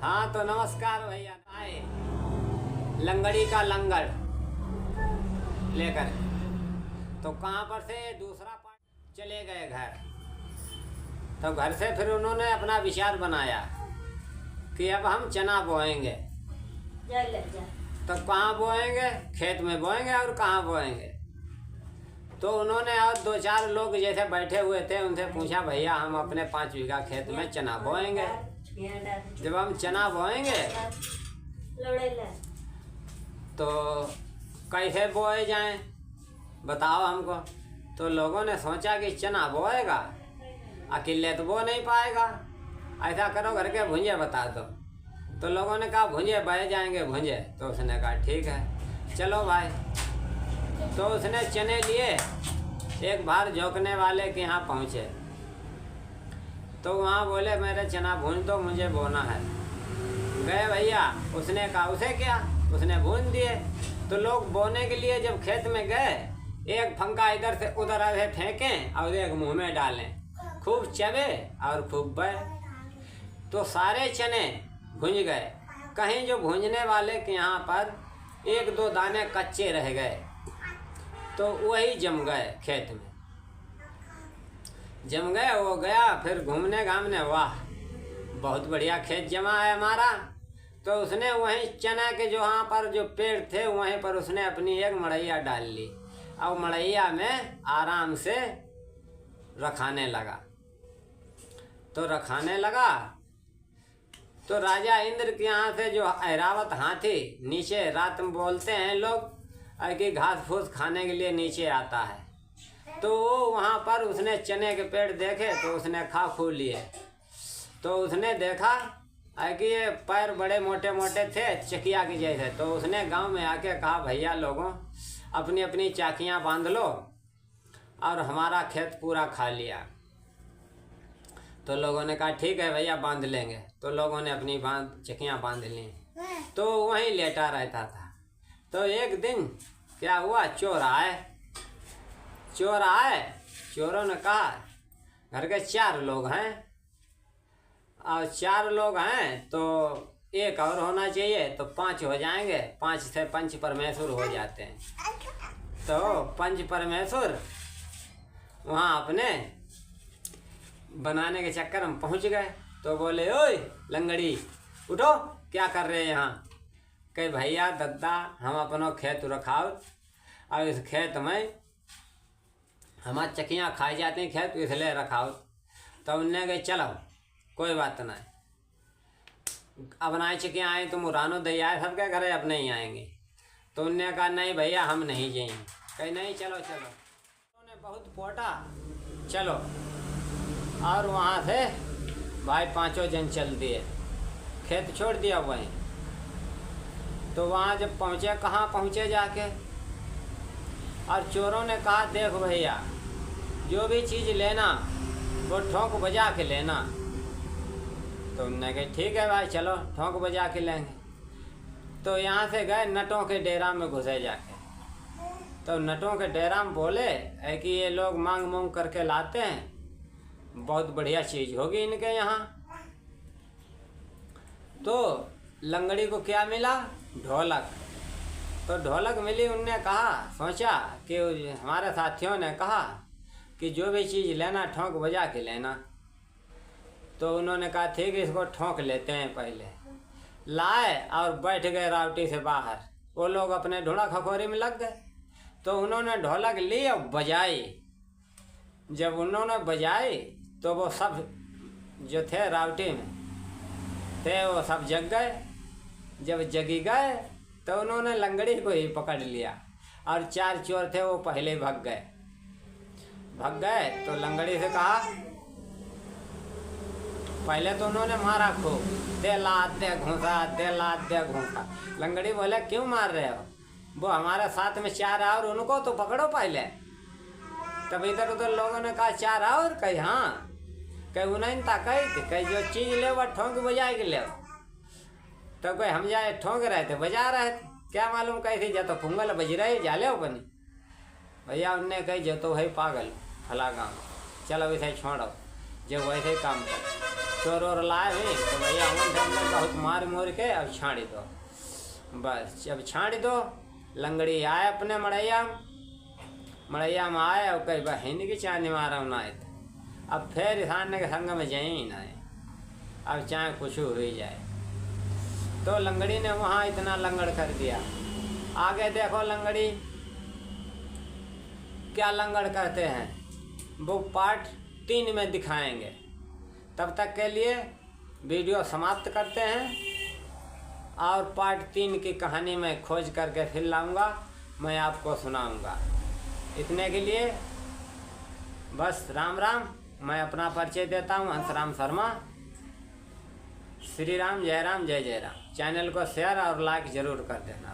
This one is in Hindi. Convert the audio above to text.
हाँ तो नमस्कार भैया। आए लंगड़ी का लंगड़ लेकर तो कहाँ पर से दूसरा पार्ट चले गए घर। तो घर से फिर उन्होंने अपना विचार बनाया कि अब हम चना बोएंगे। तो कहाँ बोएंगे? खेत में बोएंगे। और कहाँ बोएंगे? तो उन्होंने और दो चार लोग जैसे बैठे हुए थे उनसे पूछा, भैया हम अपने 5 बीघा खेत में चना बोएंगे। जब हम चना बोएंगे तो कैसे बोए जाएं, बताओ हमको। तो लोगों ने सोचा कि चना बोएगा, अकेले तो बो नहीं पाएगा, ऐसा करो घर के भुंजे बता दो। तो लोगों ने कहा भुंजे बह जाएंगे भुंजे। तो उसने कहा ठीक है चलो भाई। तो उसने चने लिए, एक बार झोंकने वाले के यहाँ पहुँचे। तो वहाँ बोले मेरे चना भून दो, मुझे बोना है। गए भैया, उसने कहा उसे क्या, उसने भून दिए। तो लोग बोने के लिए जब खेत में गए, एक फंका इधर से उधर ऐसे फेंकें और एक मुंह में डालें, खूब चबे और खूब बहे। तो सारे चने भुंज गए। कहीं जो भूंजने वाले के यहाँ पर 1-2 दाने कच्चे रह गए, तो वही जम गए खेत में। जम गए, वो गया फिर घूमने घामने, वाह बहुत बढ़िया खेत जमा है हमारा। तो उसने वहीं चना के जो वहाँ पर जो पेड़ थे वहीं पर उसने अपनी एक मड़ैया डाल ली और मड़ैया में आराम से रखाने लगा। तो रखाने लगा तो राजा इंद्र के यहाँ से जो ऐरावत हाथी नीचे रात में बोलते हैं लोग कि घास फूस खाने के लिए नीचे आता है। तो वो वहाँ पर उसने चने के पेड़ देखे तो उसने खा खू लिए। तो उसने देखा कि ये पैर बड़े मोटे मोटे थे, चकिया के जैसे। तो उसने गांव में आके कहा भैया लोगों अपनी अपनी चाकियाँ बांध लो और हमारा खेत पूरा खा लिया। तो लोगों ने कहा ठीक है भैया बांध लेंगे। तो लोगों ने अपनी चकियाँ बांध ली। तो वहीं लेटा रहता था। तो एक दिन क्या हुआ, चोर आए। चोरों ने कहा घर के 4 लोग हैं और 4 लोग हैं तो एक और होना चाहिए, तो 5 हो जाएंगे। 5 से पंच परमेश्वर हो जाते हैं। तो पंच परमेश्वर वहाँ अपने बनाने के चक्कर में पहुँच गए। तो बोले ओए लंगड़ी उठो, क्या कर रहे हैं यहाँ? कहे भैया दद्दा हम अपनो खेत रखाओ और इस खेत में हमारी चकियाँ खाई जाती हैं खेत, इसलिए रखाओ। तो उनने कहे चलो कोई बात नहीं, अब ना चकियाँ आए तो मुरानो दे आए सबके घरे, अब नहीं आएंगे। तो उनने कहा नहीं भैया हम नहीं जाएंगे। कहे नहीं चलो चलो। उन्होंने बहुत पोटा चलो, और वहाँ से भाई 5 जन चल दिए, खेत छोड़ दिया वहीं। तो वहाँ जब पहुँचे, कहाँ पहुँचे जाके, और चोरों ने कहा देख भैया जो भी चीज़ लेना वो ठोंक बजा के लेना। तो उन्होंने कहा ठीक है भाई चलो ठोंक बजा के लेंगे। तो यहाँ से गए नटों के डेरा में घुसे जाके। तो नटों के डेरा में बोले है कि ये लोग मांग मूंग करके लाते हैं, बहुत बढ़िया चीज़ होगी इनके यहाँ। तो लंगड़ी को क्या मिला? ढोलक। तो ढोलक मिली। उनने कहा, सोचा कि हमारे साथियों ने कहा कि जो भी चीज़ लेना ठोंक बजा के लेना। तो उन्होंने कहा ठीक है इसको ठोंक लेते हैं। पहले लाए और बैठ गए रावटी से बाहर। वो लोग अपने ढोड़ा खखोरी में लग गए। तो उन्होंने ढोलक ली और बजाई। जब उन्होंने बजाई तो वो सब जो थे रावटी में थे वो सब जग गए। जब जगी गए तो उन्होंने लंगड़ी को ही पकड़ लिया और 4 चोर थे वो पहले भाग गए। तो लंगड़ी से कहा, पहले तो उन्होंने मारा खूब, दे लात दे घूंसा। लंगड़ी बोले क्यों मार रहे हो? वो हमारे साथ में 4 और उनको तो पकड़ो पहले। तब इधर उधर लोगों ने कहा 4 और? कही हाँ। कहीं उन्हें कही जो चीज़ ले वो ठोंक बजा के ले। तो कोई हम जाए ठोंक रहे थे, बजा रहे थे, क्या मालूम कैसे जा तो फुंगल बज रहे जाले हो बनी। भैया उनने कही जो तो भाई पागल फला गाँव, चलो इसे छोड़ो। जो वैसे ही काम कर चोर और लाए भी तो भैया हमने बहुत मार मोर के अब छाड़ी दो। बस जब छाड़ी दो लंगड़ी आए अपने मड़ैया में आए और कई बहन की चांदी मारा ना आए थे। अब फिर इंसान के संग में जाए ही ना है, अब चाहे कुछ हो ही जाए। तो लंगड़ी ने वहाँ इतना लंगड़ कर दिया। आगे देखो लंगड़ी क्या लंगड़ करते हैं वो पार्ट 3 में दिखाएंगे। तब तक के लिए वीडियो समाप्त करते हैं और पार्ट 3 की कहानी मैं खोज करके फिर लाऊंगा, मैं आपको सुनाऊंगा। इतने के लिए बस राम राम। मैं अपना परिचय देता हूँ, हंसराम शर्मा। श्री राम, जय राम, जय जय राम। चैनल को शेयर और लाइक ज़रूर कर देना।